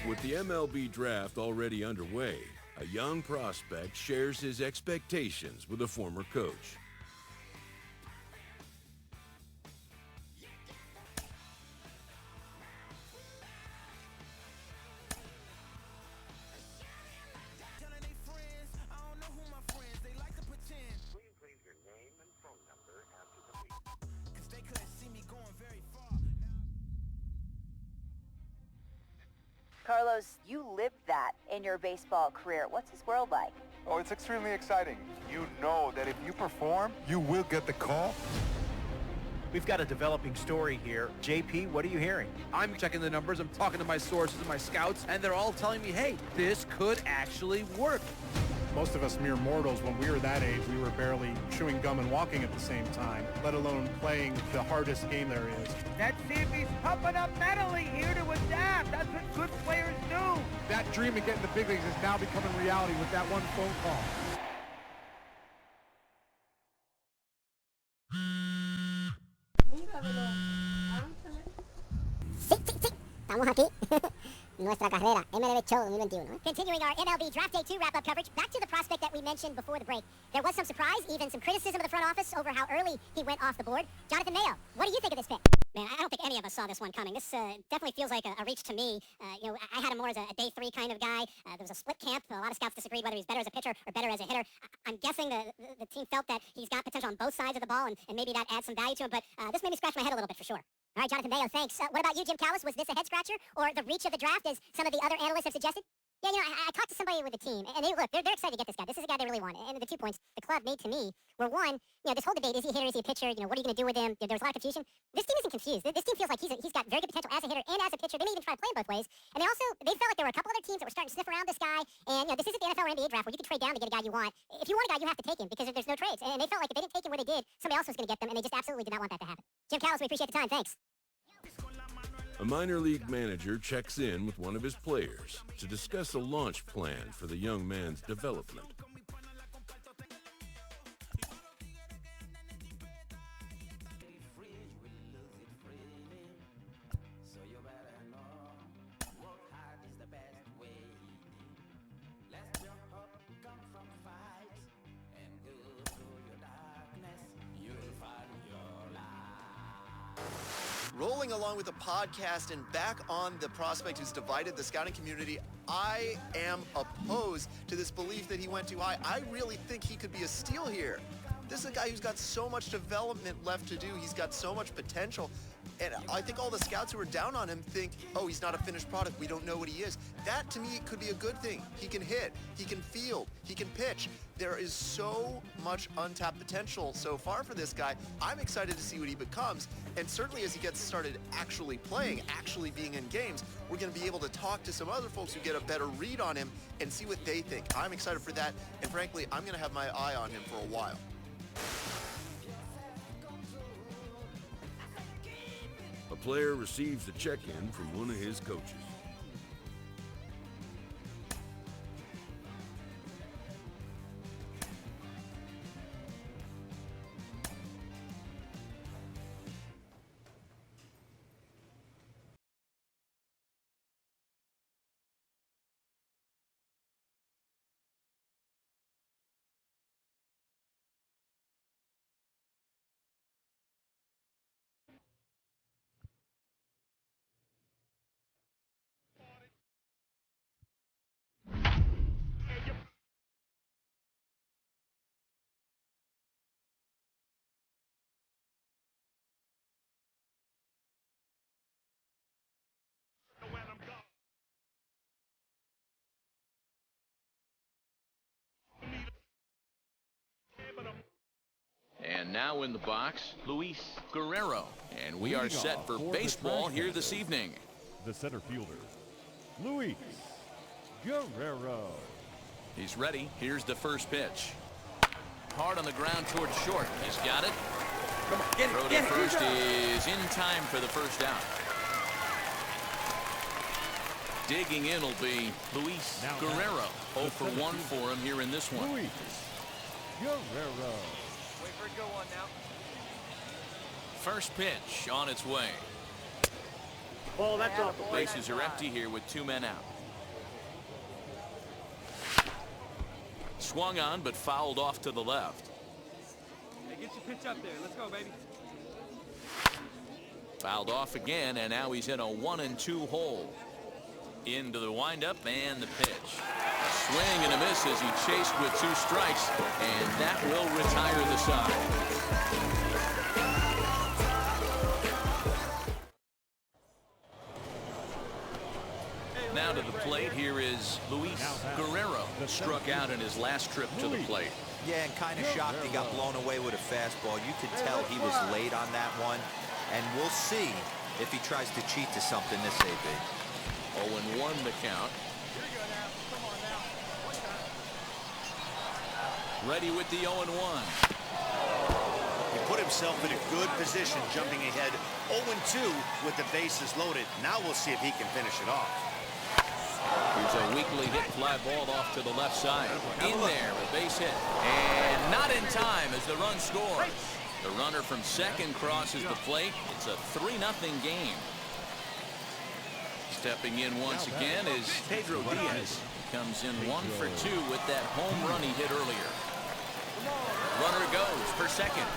With the MLB draft already underway, a young prospect shares his expectations with a former coach. Carlos, you lived that in your baseball career. What's this world like? Oh, it's extremely exciting. You know that if you perform, you will get the call. We've got a developing story here. JP, what are you hearing? I'm checking the numbers, I'm talking to my sources and my scouts, and they're all telling me, hey, this could actually work. Most of us mere mortals, when we were that age, we were barely chewing gum and walking at the same time, let alone playing the hardest game there is. That Sammy's pumping up mentally here to adapt. That's what good players do. That dream of getting the big leagues is now becoming reality with that one phone call. Sí. Estamos aquí. Nuestra carrera, MLB Show 2021. Continuing our MLB Draft Day 2 wrap-up coverage, back to the prospect that we mentioned before the break. There was some surprise, even some criticism of the front office over how early he went off the board. Jonathan Mayo, what do you think of this pick? Man, I don't think any of us saw this one coming. This definitely feels like a reach to me. I had him more as a day 3 kind of guy. There was a split camp. A lot of scouts disagreed whether he's better as a pitcher or better as a hitter. I'm guessing the team felt that he's got potential on both sides of the ball, and maybe that adds some value to him, but this made me scratch my head a little bit for sure. All right, Jonathan Mayo, thanks. What about you, Jim Callis? Was this a head-scratcher or the reach of the draft, as some of the other analysts have suggested? Yeah, I talked to somebody with the team, and they're excited to get this guy. This is a guy they really want. And the 2 points the club made to me were, one, this whole debate, is he a hitter, is he a pitcher, what are you going to do with him? There was a lot of confusion. This team isn't confused. This team feels like he's got very good potential as a hitter and as a pitcher. They may even try to play him both ways. And they felt like there were a couple other teams that were starting to sniff around this guy. And, this isn't the NFL or NBA draft where you can trade down to get a guy you want. If you want a guy, you have to take him because there's no trades. And they felt like if they didn't take him where they did, somebody else was going to get them, and they just absolutely did not want that to happen. Jim Callis, we appreciate the time. Thanks. A minor league manager checks in with one of his players to discuss a launch plan for the young man's development. Rolling along with the podcast and back on the prospect who's divided the scouting community, I am opposed to this belief that he went too high. I really think he could be a steal here. This is a guy who's got so much development left to do. He's got so much potential. And I think all the scouts who are down on him think, oh, he's not a finished product. We don't know what he is. That, to me, could be a good thing. He can hit. He can field. He can pitch. There is so much untapped potential so far for this guy. I'm excited to see what he becomes. And certainly as he gets started actually playing, actually being in games, we're going to be able to talk to some other folks who get a better read on him and see what they think. I'm excited for that. And frankly, I'm going to have my eye on him for a while. A player receives a check-in from one of his coaches. And now in the box, Luis Guerrero. And we are set for baseball here this evening. The center fielder, Luis Guerrero. He's ready. Here's the first pitch. Hard on the ground towards short. He's got it. Come on, get it, Throw to first is in time for the first down. Digging in will be Luis Guerrero. 0 for 1 for him here in this one. Luis Guerrero. Wait for a go on now. First pitch on its way. Ball, that's off. The bases are empty here with 2 men out. Swung on, but fouled off to the left. Hey, get your pitch up there. Let's go, baby. Fouled off again, and now he's in a 1-2 hole. Into the windup and the pitch. A swing and a miss as he chased with 2 strikes, and that will retire the side. Now to the plate, here is Luis Guerrero. Struck out in his last trip to the plate. Yeah, and kind of shocked he got blown away with a fastball. You could tell he was late on that one, and we'll see if he tries to cheat to something this AB. 0-1 the count. Ready with the 0-1. He put himself in a good position, jumping ahead 0-2 with the bases loaded. Now we'll see if he can finish it off. Here's a weakly hit fly ball off to the left side. In there, a base hit. And not in time as the run scores. The runner from second crosses the plate. It's a 3-0 game. Stepping in once again is Pedro Diaz. Comes in 1 for 2 with that home run he hit earlier. Runner goes for second.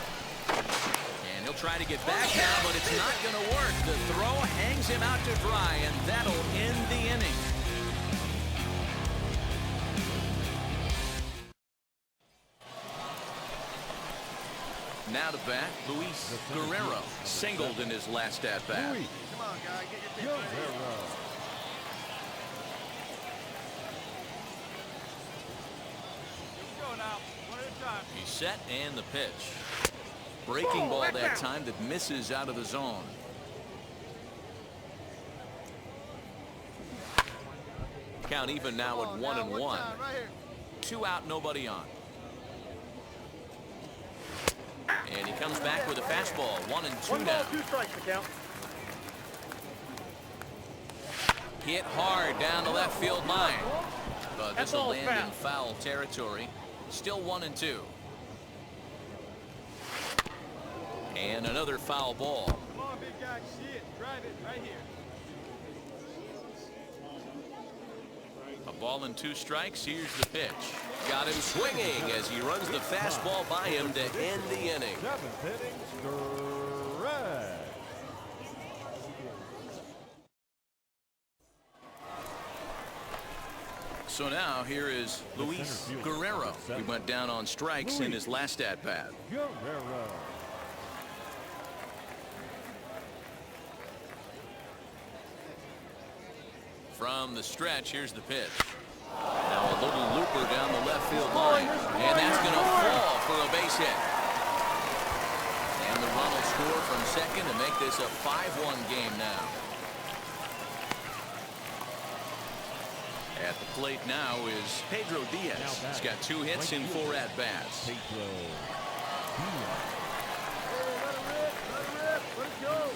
And he'll try to get back now, but it's not going to work. The throw hangs him out to dry, and that'll end the inning. Now to bat, Luis Guerrero. Singled in his last at-bat. Come on, guy, get your pitch. Go now. One at a time. He's set and the pitch. Breaking ball that time that misses out of the zone. Count even now at 1-1. 2 out, nobody on. And he comes back with a fastball. 1-2 now. 2 strikes to count. Hit hard down the left field line. But this will land in foul territory. Still 1-2. And another foul ball. Come on, big guy. See it. Drive it right here. A ball and 2 strikes. Here's the pitch. Got him swinging as he runs the fastball by him to end the inning. 7th inning, correct. So now here is Luis Guerrero. He went down on strikes in his last at-bat. Guerrero. From the stretch, here's the pitch. Now a little looper down the left field line, and that's going to fall for a base hit. And the run will score from second to make this a 5-1 game now. At the plate now is Pedro Diaz. He's got 2 hits in 4 at-bats. Pedro Diaz. Let it go.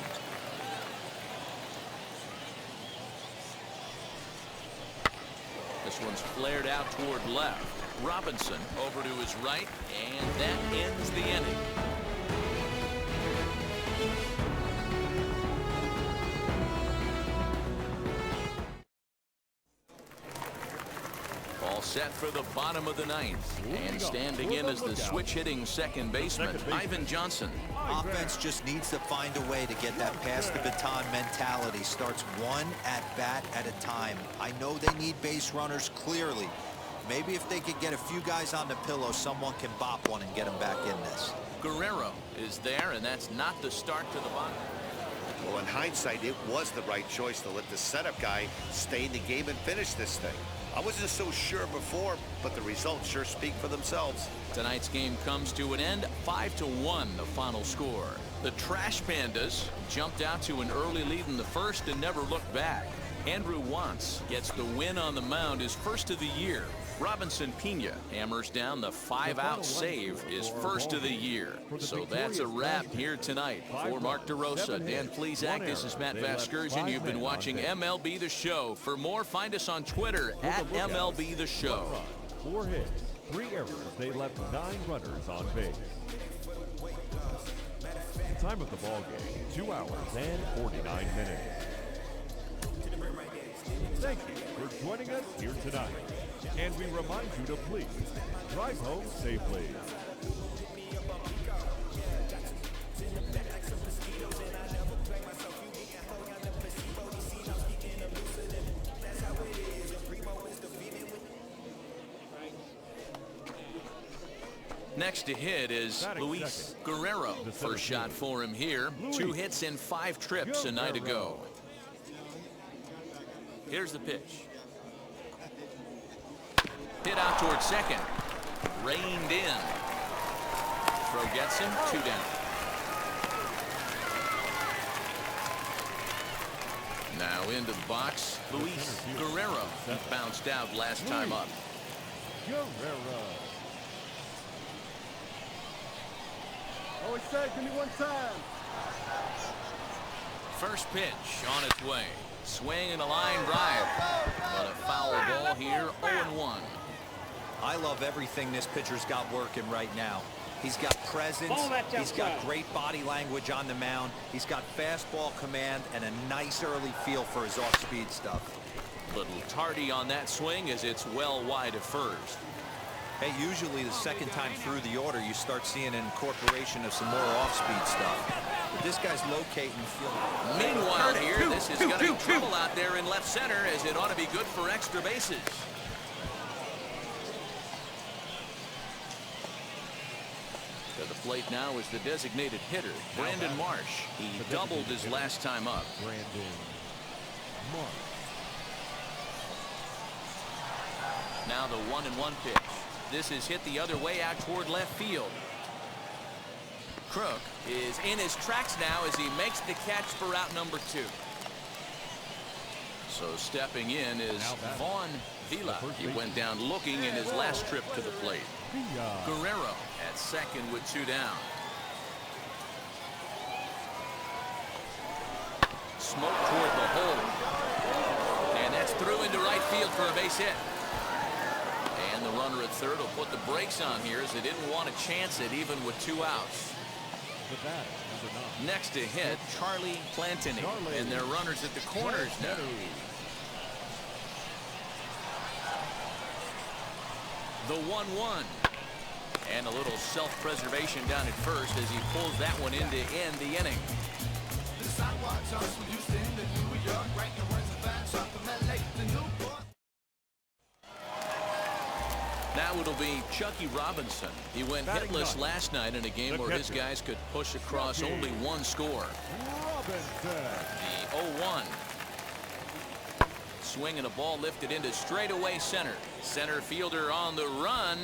This one's flared out toward left. Robinson over to his right, and that ends the inning. All set for the bottom of the 9th. And standing in as the switch-hitting second baseman, Ivan Johnson. Offense just needs to find a way to get that pass the baton mentality. Starts 1 at-bat at a time. I know they need base runners clearly. Maybe if they could get a few guys on the pillow, someone can bop one and get them back in this. Guerrero is there, and that's not the start to the bottom. Well, in hindsight, it was the right choice to let the setup guy stay in the game and finish this thing. I wasn't so sure before, but the results sure speak for themselves. Tonight's game comes to an end, 5-1 the final score. The Trash Pandas jumped out to an early lead in the first and never looked back. Andrew Wantz gets the win on the mound, his first of the year. Robinson Pena hammers down the 5-out save, his first of the year. So that's a wrap here tonight. For Mark DeRosa, Dan Plesac, this is Matt Vasgersian. You've been watching MLB The Show. For more, find us on Twitter at MLB The Show. 4 hits, 3 errors. They left 9 runners on base. Time of the ball game, 2 hours and 49 minutes. Thank you for joining us here tonight. And we remind you to please drive home safely. Next to hit is Luis Guerrero. First shot for him here. 2 hits in 5 trips a night ago. Here's the pitch. Hit out towards second. Reined in. Throw gets him. 2 down. Now into the box, Luis Guerrero. He bounced out last time up. Guerrero. Always said, give me one time. First pitch on its way. Swing and a line drive. But a foul ball here, 0-1. I love everything this pitcher's got working right now. He's got presence. He's got great body language on the mound. He's got fastball command and a nice early feel for his off-speed stuff. Little tardy on that swing as it's well wide of first. Hey, usually the second time through the order, you start seeing an incorporation of some more off-speed stuff. But this guy's locating field. Meanwhile here, this is going to be trouble out there in left center as it ought to be good for extra bases. To the plate now is the designated hitter, Brandon Marsh. He doubled his last time up. Brandon Marsh. Now the 1-1 pitch. This is hit the other way out toward left field. Crook is in his tracks now as he makes the catch for out number 2. So stepping in is Vaughn Villa. He went down looking in his last trip to the plate. Guerrero at second with 2 down. Smoke toward the hole. And that's through into right field for a base hit. And the runner at third will put the brakes on here as they didn't want to chance it even with 2 outs. Next to hit, Charlie Plantini. And their runners at the corners now. The 1-1. And a little self-preservation down at first as he pulls that one in to end the inning. Now it'll be Chucky Robinson. He went hitless last night in a game where his guys could push across only 1 score. The 0-1. Swing and a ball lifted into straightaway center. Center fielder on the run.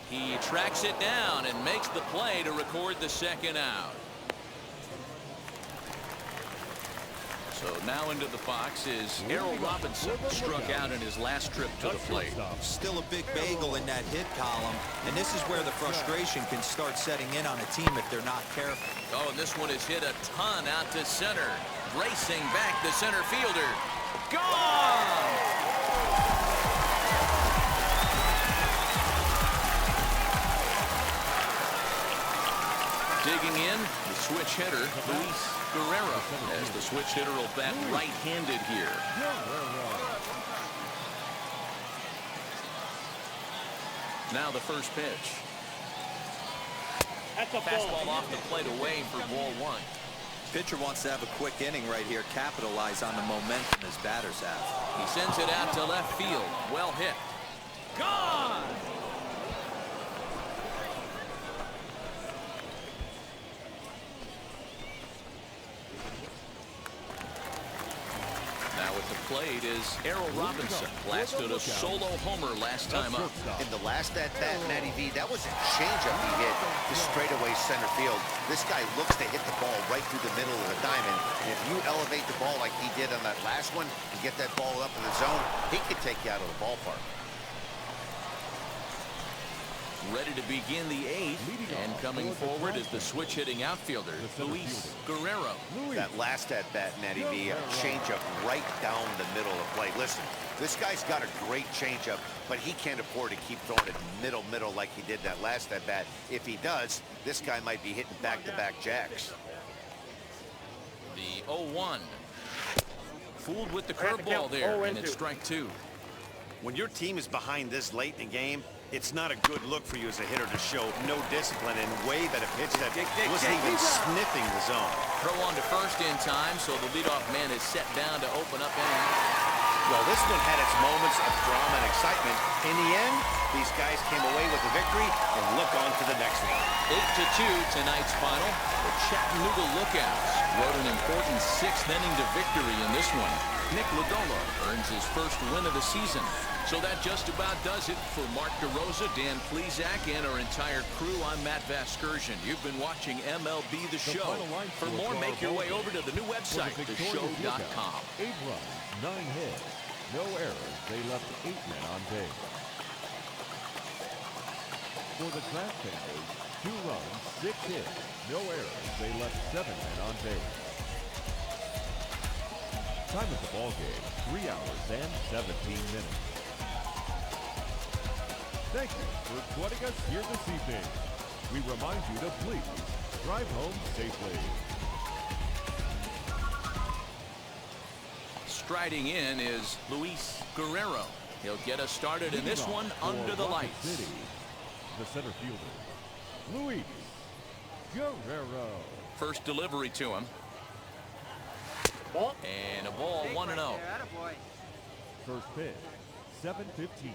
He tracks it down and makes the play to record the second out. So now into the box is Errol Robinson. Struck out in his last trip to the plate. Still a big bagel in that hit column, and this is where the frustration can start setting in on a team if they're not careful. Oh, and this one is hit a ton out to center. Racing back the center fielder. Gone! Digging in, the switch hitter, Luis Guerrero, as the switch hitter will bat right-handed here. Now the first pitch. That's a fastball off the plate away for ball 1. Pitcher wants to have a quick inning right here, capitalize on the momentum his batters have. He sends it out to left field. Well hit. Gone! Now at the plate is Errol Robinson. Blasted a solo homer last time up. In the last at-bat, Matty V, that was a changeup he hit to straightaway center field. This guy looks to hit the ball right through the middle of the diamond. And if you elevate the ball like he did on that last one and get that ball up in the zone, he could take you out of the ballpark. Ready to begin the 8th, and coming forward is the switch-hitting outfielder, Luis Guerrero. That last at-bat, Matty V, a changeup right down the middle of the plate. Listen, this guy's got a great changeup, but he can't afford to keep throwing it middle like he did that last at-bat. If he does, this guy might be hitting back-to-back jacks. The 0-1. Fooled with the curveball there, and it's strike two. When your team is behind this late in the game, it's not a good look for you as a hitter to show no discipline and wave at a pitch that wasn't even sniffing the zone. Throw on to first in time, so the leadoff man is set down to open up any. Well, this one had its moments of drama and excitement. In the end, these guys came away with the victory and look on to the next one. 8-2 tonight's final. The Chattanooga Lookouts rode an important 6th inning to victory in this one. Nick Lodolo earns his first win of the season. So that just about does it for Mark DeRosa, Dan Plesac, and our entire crew. I'm Matt Vasgersian. You've been watching MLB The Show. For more, make your way over to the new website, theshow.com. 8 runs, 9 hits, no errors. They left 8 men on base. For the Trash Pandas, 2 runs, 6 hits, no errors. They left 7 men on base. Time of the ball game, 3 hours and 17 minutes. Thank you for joining us here this evening. We remind you to please drive home safely. Striding in is Luis Guerrero. He'll get us started in this one under the lights. City, the center fielder, Luis Guerrero. First delivery to him. And a ball, 1-0. First pitch, 7:15.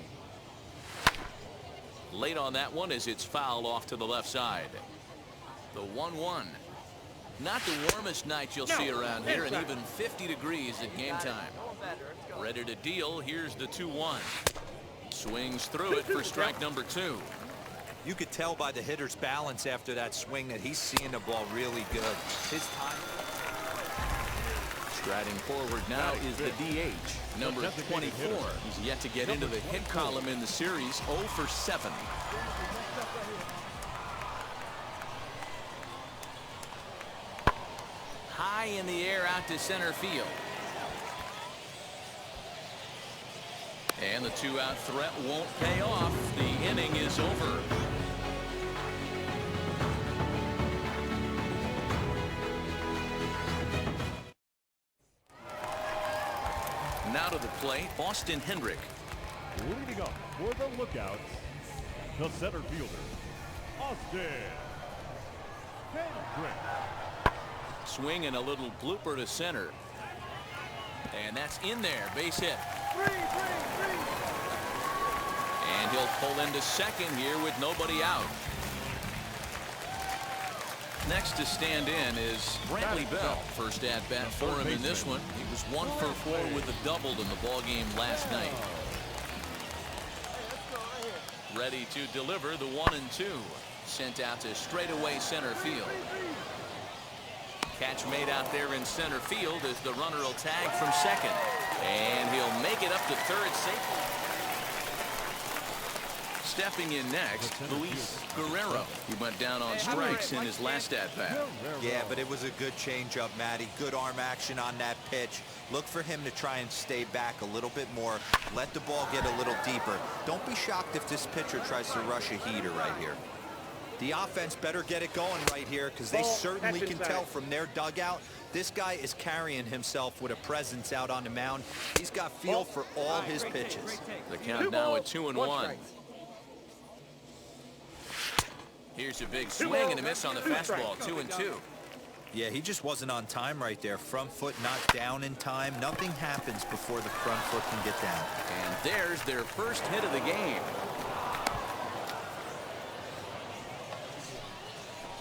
Late on that one as it's fouled off to the left side. The 1-1. Not the warmest night you'll see around here, and even 50 degrees at game time. Ready to deal. Here's the 2-1. Swings through it for strike number 2. You could tell by the hitter's balance after that swing that he's seeing the ball really good. His time. Striding forward now is the DH, number 24. He's yet to get into the hit column in the series, 0 for 7. High in the air out to center field. And the 2-out threat won't pay off. The inning is over. Now to the plate, Austin Hendrick. Leading up for the Lookouts, the center fielder, Austin Hendrick. Swing and a little blooper to center. And that's in there, base hit. And he'll pull into second here with nobody out. Next to stand in is Brantley Bell. First at bat for him in this one. He was 1 for 4 with a double in the ball game last night. Ready to deliver the 1-2. Sent out to straightaway center field. Catch made out there in center field as the runner will tag from second. And he'll make it up to third safely. Stepping in next, Luis Guerrero. He went down on strikes in his last at-bat. Yeah, but it was a good changeup, Matty. Good arm action on that pitch. Look for him to try and stay back a little bit more. Let the ball get a little deeper. Don't be shocked if this pitcher tries to rush a heater right here. The offense better get it going right here because they certainly can tell from their dugout this guy is carrying himself with a presence out on the mound. He's got feel for all his pitches. The count now at 2-1. Here's a big swing and a miss on the fastball, 2-2. Yeah, he just wasn't on time right there. Front foot not down in time. Nothing happens before the front foot can get down. And there's their first hit of the game.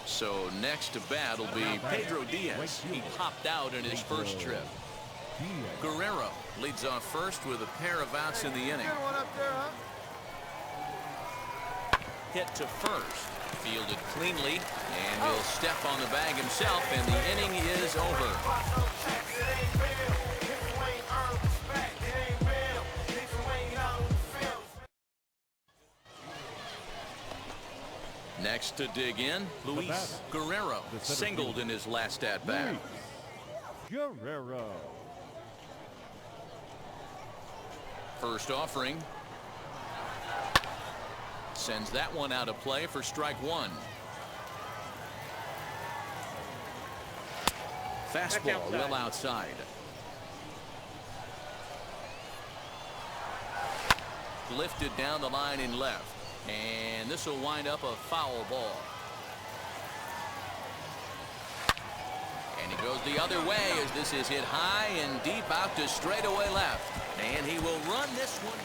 So next to bat will be Pedro Diaz. He popped out in his first trip. Guerrero leads off first with a pair of outs in the inning. Hit to first. Fielded cleanly, and he'll step on the bag himself, and the inning is over. Next to dig in, Luis Guerrero singled in his last at-bat. Guerrero. First offering. Sends that one out of play for strike 1. Fastball well outside. lifted down the line in left. And this will wind up a foul ball. And he goes the other way as this is hit high and deep out to straightaway left. And he will run this one.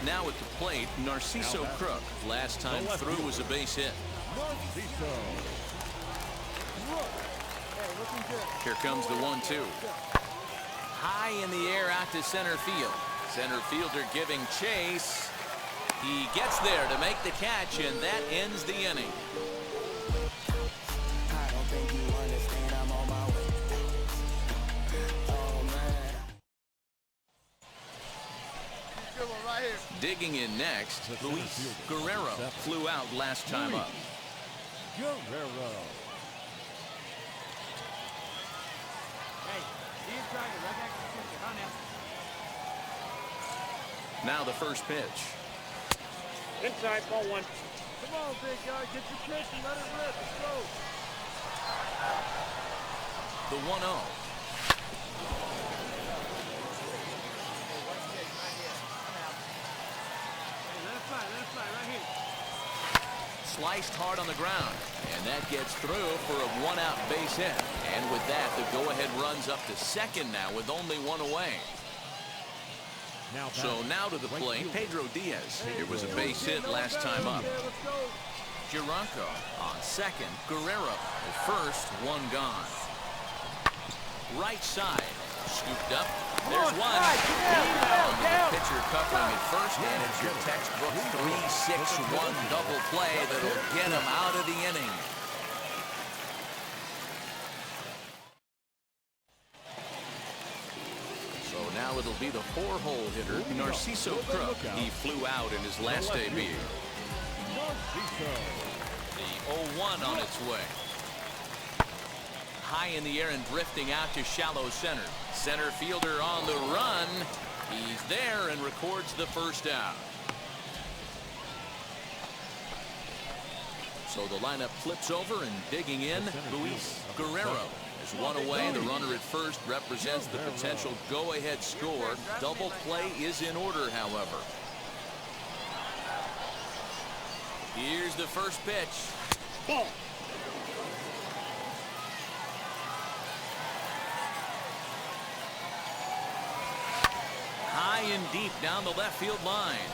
Now at the plate, Narciso Crook. Last time through was a base hit. Here comes the 1-2. High in the air out to center field. Center fielder giving chase. He gets there to make the catch, and that ends the inning. Digging in next, Luis Guerrero flew out last time up. Guerrero. Now the first pitch. Inside, ball 1. Come on, big guy, get your pitch and let it rip. Let's go. The 1-0. Sliced hard on the ground, and that gets through for a 1-out base hit. And with that, the go-ahead runs up to second now with only 1 away. So now to the plate, Pedro Diaz. It was a base hit last time up. Giranco on second. Guerrero at first, 1 gone. Right side, scooped up. There's one. The pitcher covering at first, and it's your textbook 3-6-1 double play that'll get him out of the inning. So now it'll be the 4-hole hitter, Narciso Crook. He flew out in his last debut. The 0-1 on its way. High in the air and drifting out to shallow center. Center fielder on the run. He's there and records the first out. So the lineup flips over and digging in, Luis Guerrero. Is 1 away. The runner at first represents the potential go-ahead score. Double play is in order, however. Here's the first pitch. Ball. High and deep down the left field line.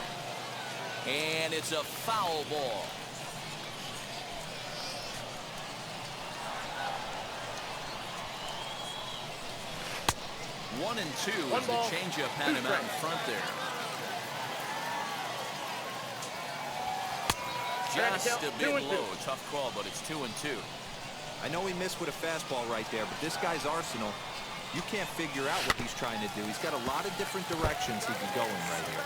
And it's a foul ball. One and two as the changeup had him out in front there. Just a bit low. Tough call, but it's 2-2. I know he missed with a fastball right there, but this guy's arsenal, you can't figure out what he's trying to do. He's got a lot of different directions he can go in right here.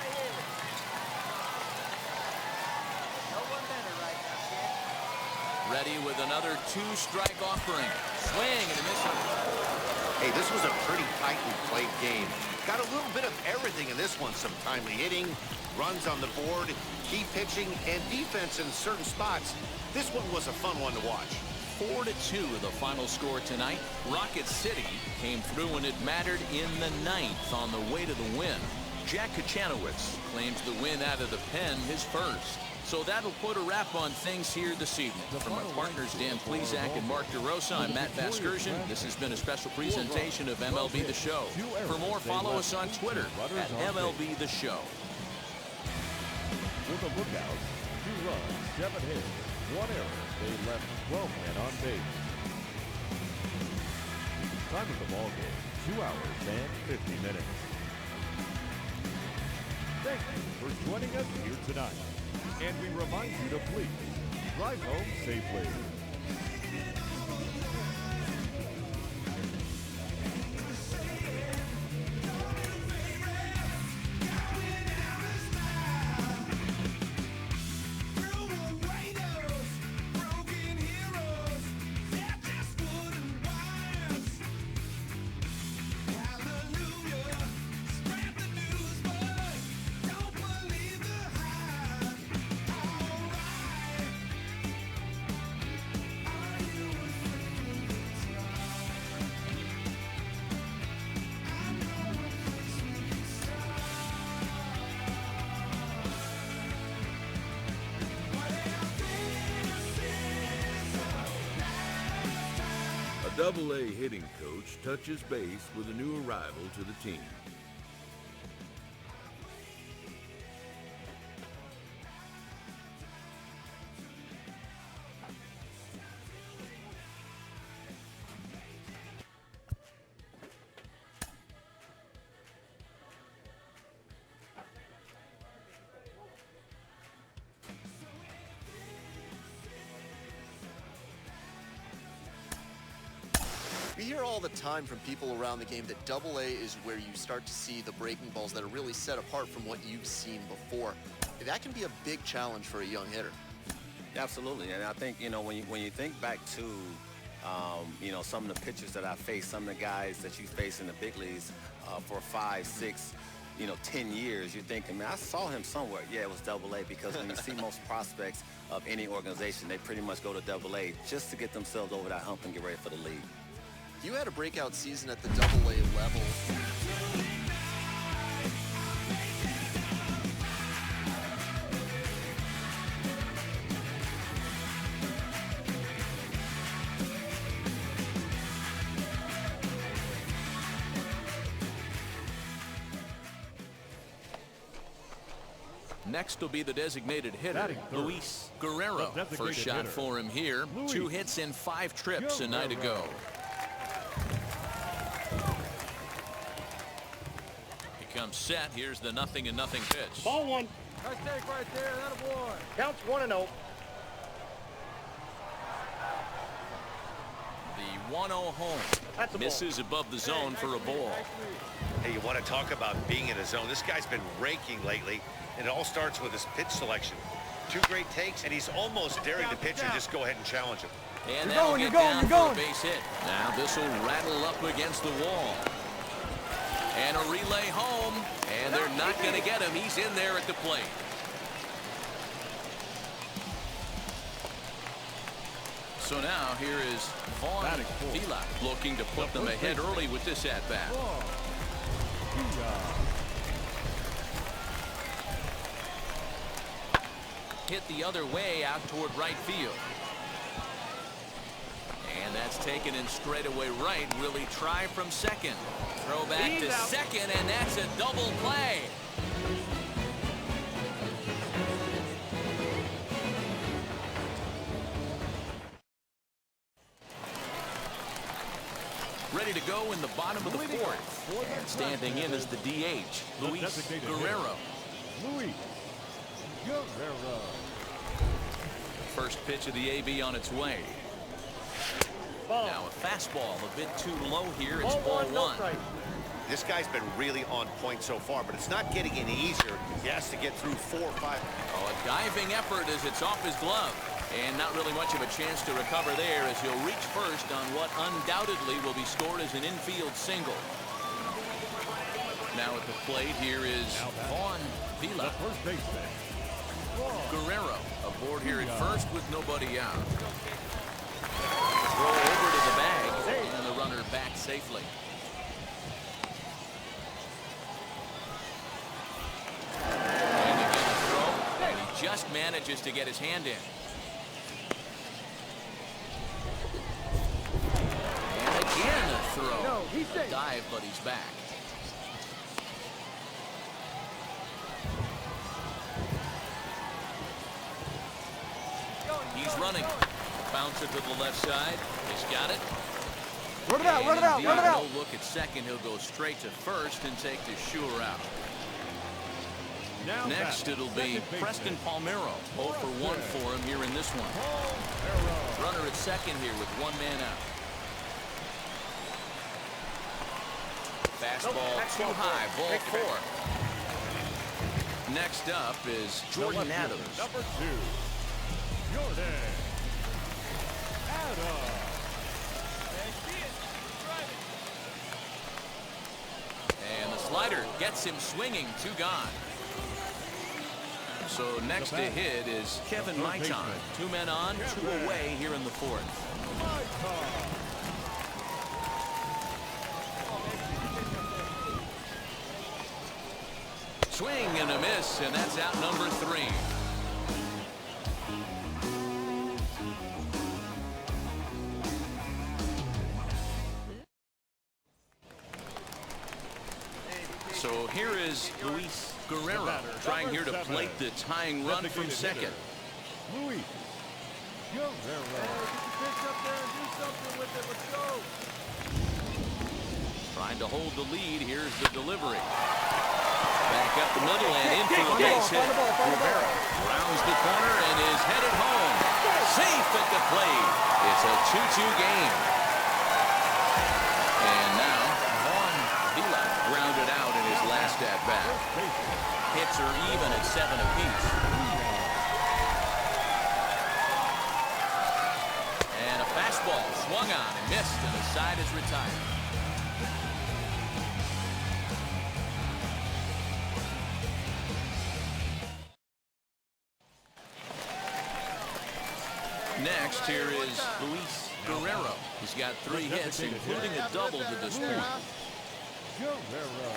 Ready with another 2-strike offering. Swing and a miss. Hey, this was a pretty tightly played game. Got a little bit of everything in this one. Some timely hitting, runs on the board, key pitching, and defense in certain spots. This one was a fun one to watch. 4-2 the final score tonight. Rocket City came through when it mattered in the 9th on the way to the win. Jack Kachanowicz claims the win out of the pen, his first. So that'll put a wrap on things here this evening. From our partners Dan Plesac and Mark DeRosa, I'm Matt Vasgersian. This has been a special presentation of MLB The Show. For more, follow us on Twitter at MLB The Show. With a lookout, 2 runs, 7 hits, 1 error. They left 12 men on base. Time of the ball game, 2 hours and 50 minutes. Thank you for joining us here tonight. And we remind you to please drive home safely. Double-A hitting coach touches base with a new arrival to the team. We hear all the time from people around the game that Double-A is where you start to see the breaking balls that are really set apart from what you've seen before. That can be a big challenge for a young hitter. Absolutely, and I think, you know, when you think back to, you know, some of the pitchers that I faced, some of the guys that you face in the big leagues for 5, 6, 10 years, you're thinking, man, I saw him somewhere. Yeah, it was Double-A, because when you see most prospects of any organization, they pretty much go to Double-A just to get themselves over that hump and get ready for the league. You had a breakout season at the Double-A level. Next will be the designated hitter, Luis Guerrero. First shot for him here. 2 hits in 5 trips a night ago. Comes set. Here's the 0-0 pitch. Ball 1. Nice take right there. That a boy. Counts 1-0. The 1-0 home. Misses above the zone for a ball. Hey, you want to talk about being in a zone? This guy's been raking lately, and it all starts with his pitch selection. 2 great takes, and he's almost daring the pitcher just go ahead and challenge him. And that'll get down for a base hit. Now this will rattle up against the wall. And a relay home, and they're not going to get him. He's in there at the plate. So now here is Vila looking to put them ahead early with this at-bat. Hit the other way out toward right field. And that's taken in straightaway right. Will he try from second? Throw back to second, and that's a double play. Ready to go in the bottom of the 4th. And standing in is the DH, Luis Guerrero. First pitch of the AB on its way. Now a fastball a bit too low here. It's ball 1. This guy's been really on point so far, but it's not getting any easier. He has to get through 4 or 5. Oh, a diving effort as it's off his glove. And not really much of a chance to recover there as he'll reach first on what undoubtedly will be scored as an infield single. Now at the plate here is Vila. Guerrero aboard here at first with nobody out. Throw over to the bag, and the runner back safely. And again the throw, and he just manages to get his hand in. And again a throw. A dive, but he's back. He's running. Bouncer to the left side. He's got it. Run it out, run it out, run it out. No look at second. He'll go straight to first and take the sure out. Next, it'll be Preston Palmeiro. 0 for 1 for him here in this one. Runner at second here with 1 man out. Fastball too high. Ball 4. Next up is Jordan Adams. Number 2, Jordan Adams. And the slider gets him swinging. 2 gone. So next to hit is Kevin Maitan. 2 men on, 2 away here in the 4th. Swing and a miss, and that's out number 3. here is Luis Guerrero trying here to plate the tying run from second. Luis Guerrero. Pitch up there and do something with it. Let's go. Trying to hold the lead. Here's the delivery. Back up the middle and in for a base hit. Guerrero rounds the corner and is headed home. Safe at the plate. It's a 2-2 game. And now Vaughn Vila grounded out in his last at-bat. Hits are even at 7 apiece. And a fastball swung on and missed, and the side is retired. Next, here is Luis Guerrero. He's got 3 hits, including a double to this point. Guerrero.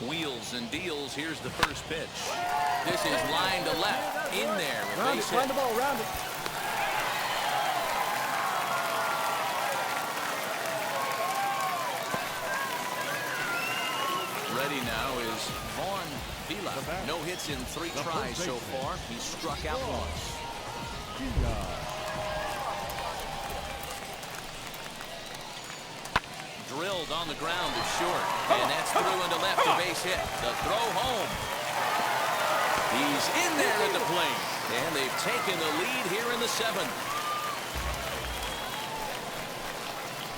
Wheels and deals. Here's the first pitch. This is line to left. In there. Round it, find the ball, round it. Ready now is Vaughn Vila. No hits in 3 tries so far. He's struck out once. Drilled on the ground to short. And that's through into left, a base hit. The throw home. He's in there at the plate. And they've taken the lead here in the 7th.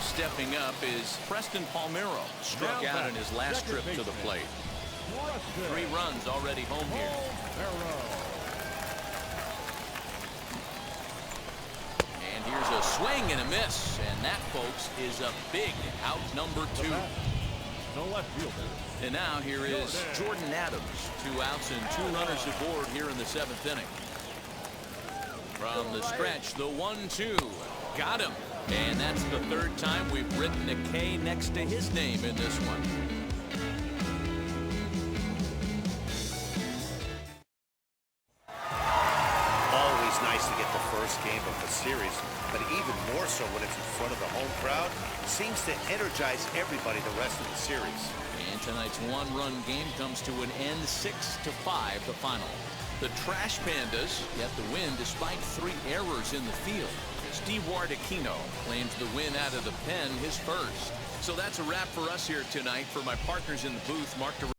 Stepping up is Preston Palmeiro. Struck out in his last trip to the plate. 3 runs already home here. And here's a swing and a miss. And that, folks, is a big out number 2. No left fielder. And now here is Jordan Adams. 2 outs and 2 runners aboard here in the 7th inning. From the stretch, the 1-2. Got him. And that's the 3rd time we've written a K next to his name in this one. Always nice to get the first game of the series, but even more so when it's in front of the home crowd. Seems to energize everybody the rest of the series. And tonight's 1-run game comes to an end, 6-5 the final. The Trash Pandas get the win despite 3 errors in the field. Steve Wardakino claims the win out of the pen, his first. So that's a wrap for us here tonight. For my partners in the booth, Mark